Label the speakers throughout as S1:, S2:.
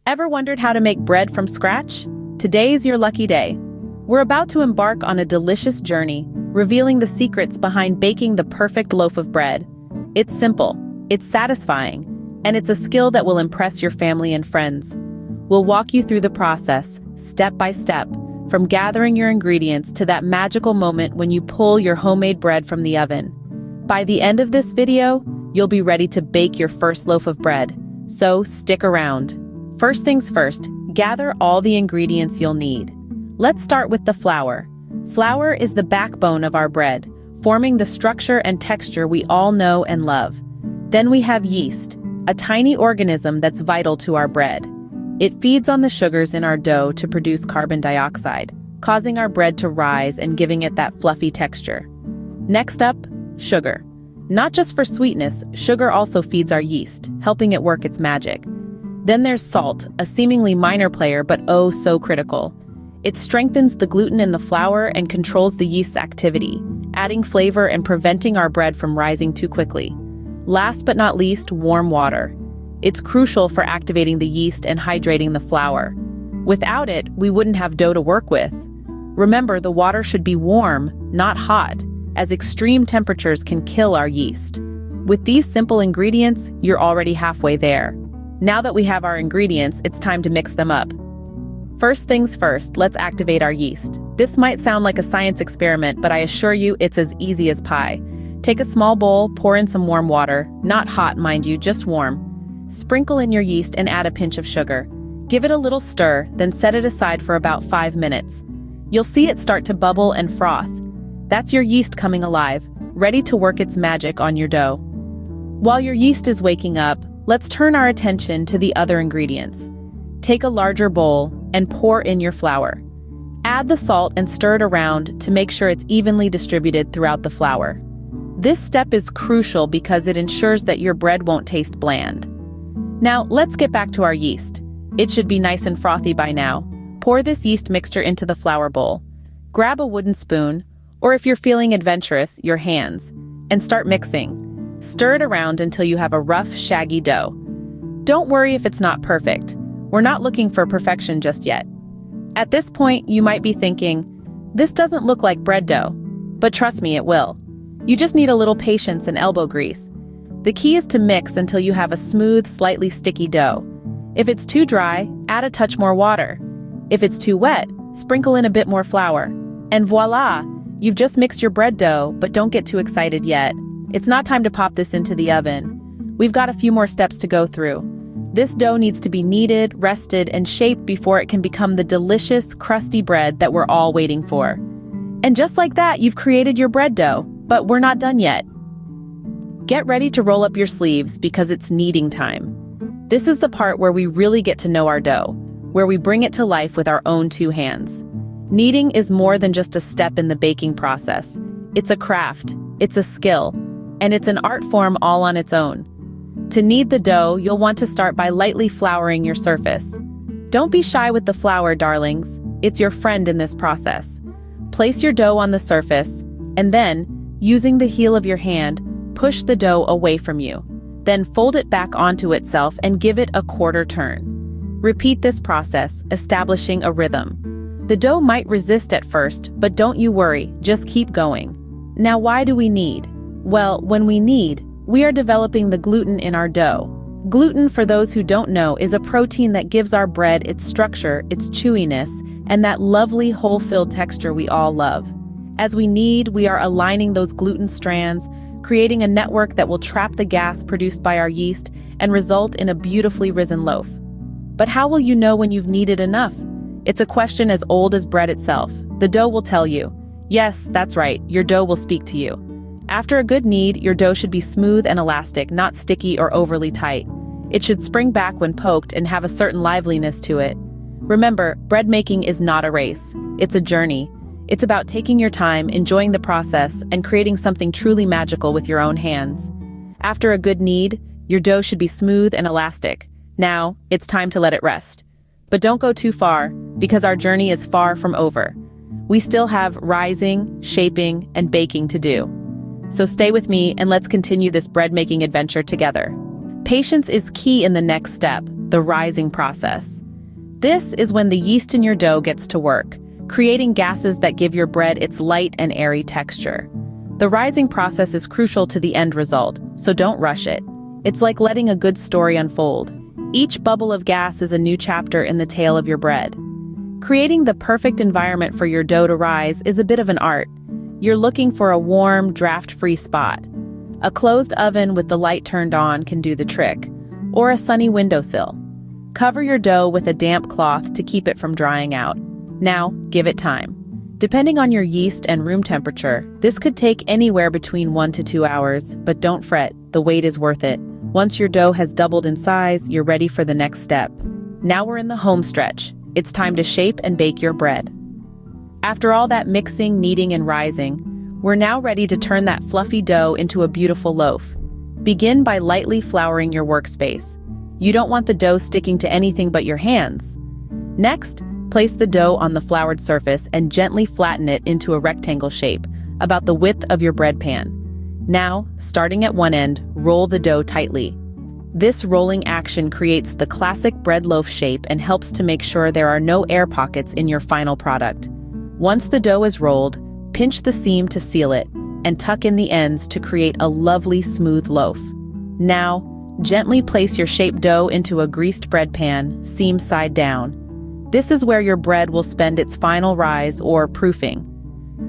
S1: Ever wondered how to make bread from scratch? Today's your lucky day. We're about to embark on a delicious journey, revealing the secrets behind baking the perfect loaf of bread. It's simple, it's satisfying, and it's a skill that will impress your family and friends. We'll walk you through the process, step by step, from gathering your ingredients to that magical moment when you pull your homemade bread from the oven. By the end of this video, you'll be ready to bake your first loaf of bread, so stick around. First things first, gather all the ingredients you'll need. Let's start with the flour. Flour is the backbone of our bread, forming the structure and texture we all know and love. Then we have yeast, a tiny organism that's vital to our bread. It feeds on the sugars in our dough to produce carbon dioxide, causing our bread to rise and giving it that fluffy texture. Next up, sugar. Not just for sweetness, sugar also feeds our yeast, helping it work its magic. Then there's salt, a seemingly minor player but oh so critical. It strengthens the gluten in the flour and controls the yeast's activity, adding flavor and preventing our bread from rising too quickly. Last but not least, warm water. It's crucial for activating the yeast and hydrating the flour. Without it, we wouldn't have dough to work with. Remember, the water should be warm, not hot, as extreme temperatures can kill our yeast. With these simple ingredients, you're already halfway there. Now that we have our ingredients, it's time to mix them up. First things first, let's activate our yeast. This might sound like a science experiment, but I assure you it's as easy as pie. Take a small bowl, pour in some warm water, not hot, mind you, just warm. Sprinkle in your yeast and add a pinch of sugar. Give it a little stir, then set it aside for about 5 minutes. You'll see it start to bubble and froth. That's your yeast coming alive, ready to work its magic on your dough. While your yeast is waking up, let's turn our attention to the other ingredients. Take a larger bowl and pour in your flour. Add the salt and stir it around to make sure it's evenly distributed throughout the flour. This step is crucial because it ensures that your bread won't taste bland. Now, let's get back to our yeast. It should be nice and frothy by now. Pour this yeast mixture into the flour bowl. Grab a wooden spoon, or if you're feeling adventurous, your hands, and start mixing. Stir it around until you have a rough, shaggy dough. Don't worry if it's not perfect. We're not looking for perfection just yet. At this point, you might be thinking, this doesn't look like bread dough. But trust me, it will. You just need a little patience and elbow grease. The key is to mix until you have a smooth, slightly sticky dough. If it's too dry, add a touch more water. If it's too wet, sprinkle in a bit more flour. And voila! You've just mixed your bread dough, but don't get too excited yet. It's not time to pop this into the oven. We've got a few more steps to go through. This dough needs to be kneaded, rested, and shaped before it can become the delicious, crusty bread that we're all waiting for. And just like that, you've created your bread dough, but we're not done yet. Get ready to roll up your sleeves because it's kneading time. This is the part where we really get to know our dough, where we bring it to life with our own 2 hands. Kneading is more than just a step in the baking process. It's a craft, it's a skill, and it's an art form all on its own. To knead the dough, you'll want to start by lightly flouring your surface. Don't be shy with the flour, darlings. It's your friend in this process. Place your dough on the surface, and then, using the heel of your hand, push the dough away from you. Then fold it back onto itself and give it a quarter turn. Repeat this process, establishing a rhythm. The dough might resist at first, but don't you worry, just keep going. Now, why do we knead? Well, when we knead, we are developing the gluten in our dough. Gluten, for those who don't know, is a protein that gives our bread its structure, its chewiness, and that lovely whole-filled texture we all love. As we knead, we are aligning those gluten strands, creating a network that will trap the gas produced by our yeast and result in a beautifully risen loaf. But how will you know when you've kneaded enough? It's a question as old as bread itself. The dough will tell you. Yes, that's right, your dough will speak to you. After a good knead, your dough should be smooth and elastic, not sticky or overly tight. It should spring back when poked and have a certain liveliness to it. Remember, bread making is not a race. It's a journey. It's about taking your time, enjoying the process, and creating something truly magical with your own hands. After a good knead, your dough should be smooth and elastic. Now, it's time to let it rest. But don't go too far, because our journey is far from over. We still have rising, shaping, and baking to do. So stay with me and let's continue this bread-making adventure together. Patience is key in the next step, the rising process. This is when the yeast in your dough gets to work, creating gases that give your bread its light and airy texture. The rising process is crucial to the end result, so don't rush it. It's like letting a good story unfold. Each bubble of gas is a new chapter in the tale of your bread. Creating the perfect environment for your dough to rise is a bit of an art. You're looking for a warm, draft-free spot. A closed oven with the light turned on can do the trick, or a sunny windowsill. Cover your dough with a damp cloth to keep it from drying out. Now, give it time. Depending on your yeast and room temperature, this could take anywhere between 1 to 2 hours, but don't fret, the wait is worth it. Once your dough has doubled in size, you're ready for the next step. Now we're in the home stretch. It's time to shape and bake your bread. After all that mixing, kneading, and rising, we're now ready to turn that fluffy dough into a beautiful loaf. Begin by lightly flouring your workspace. You don't want the dough sticking to anything but your hands. Next, place the dough on the floured surface and gently flatten it into a rectangle shape, about the width of your bread pan. Now, starting at one end, roll the dough tightly. This rolling action creates the classic bread loaf shape and helps to make sure there are no air pockets in your final product. Once the dough is rolled, pinch the seam to seal it, and tuck in the ends to create a lovely smooth loaf. Now, gently place your shaped dough into a greased bread pan, seam side down. This is where your bread will spend its final rise or proofing.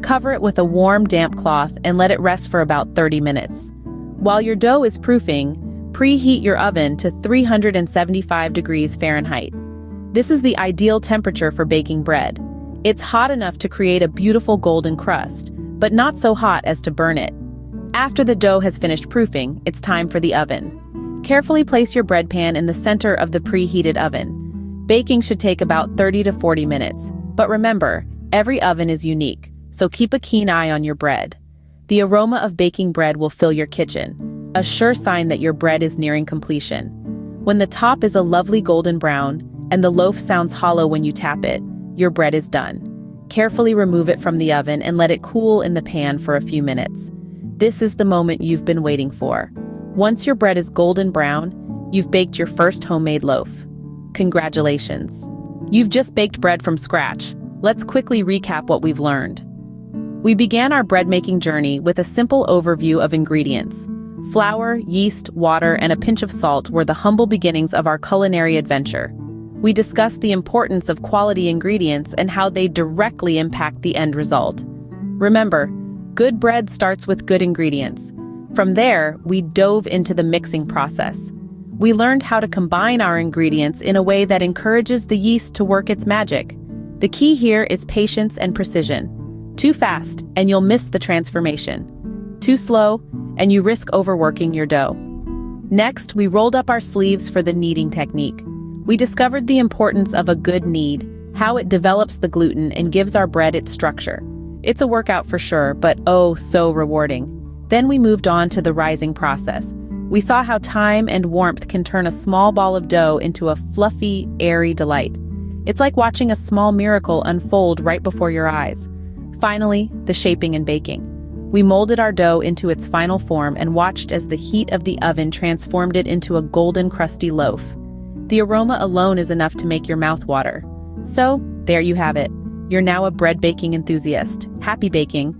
S1: Cover it with a warm, damp cloth and let it rest for about 30 minutes. While your dough is proofing, preheat your oven to 375 degrees Fahrenheit. This is the ideal temperature for baking bread. It's hot enough to create a beautiful golden crust, but not so hot as to burn it. After the dough has finished proofing, it's time for the oven. Carefully place your bread pan in the center of the preheated oven. Baking should take about 30 to 40 minutes, but remember, every oven is unique, so keep a keen eye on your bread. The aroma of baking bread will fill your kitchen, a sure sign that your bread is nearing completion. When the top is a lovely golden brown, and the loaf sounds hollow when you tap it, your bread is done. Carefully remove it from the oven and let it cool in the pan for a few minutes. This is the moment you've been waiting for. Once your bread is golden brown, you've baked your first homemade loaf. Congratulations! You've just baked bread from scratch. Let's quickly recap what we've learned. We began our bread-making journey with a simple overview of ingredients. Flour, yeast, water, and a pinch of salt were the humble beginnings of our culinary adventure. We discussed the importance of quality ingredients and how they directly impact the end result. Remember, good bread starts with good ingredients. From there, we dove into the mixing process. We learned how to combine our ingredients in a way that encourages the yeast to work its magic. The key here is patience and precision. Too fast, and you'll miss the transformation. Too slow, and you risk overworking your dough. Next, we rolled up our sleeves for the kneading technique. We discovered the importance of a good knead, how it develops the gluten and gives our bread its structure. It's a workout for sure, but oh, so rewarding. Then we moved on to the rising process. We saw how time and warmth can turn a small ball of dough into a fluffy, airy delight. It's like watching a small miracle unfold right before your eyes. Finally, the shaping and baking. We molded our dough into its final form and watched as the heat of the oven transformed it into a golden, crusty loaf. The aroma alone is enough to make your mouth water. So, there you have it. You're now a bread baking enthusiast. Happy baking!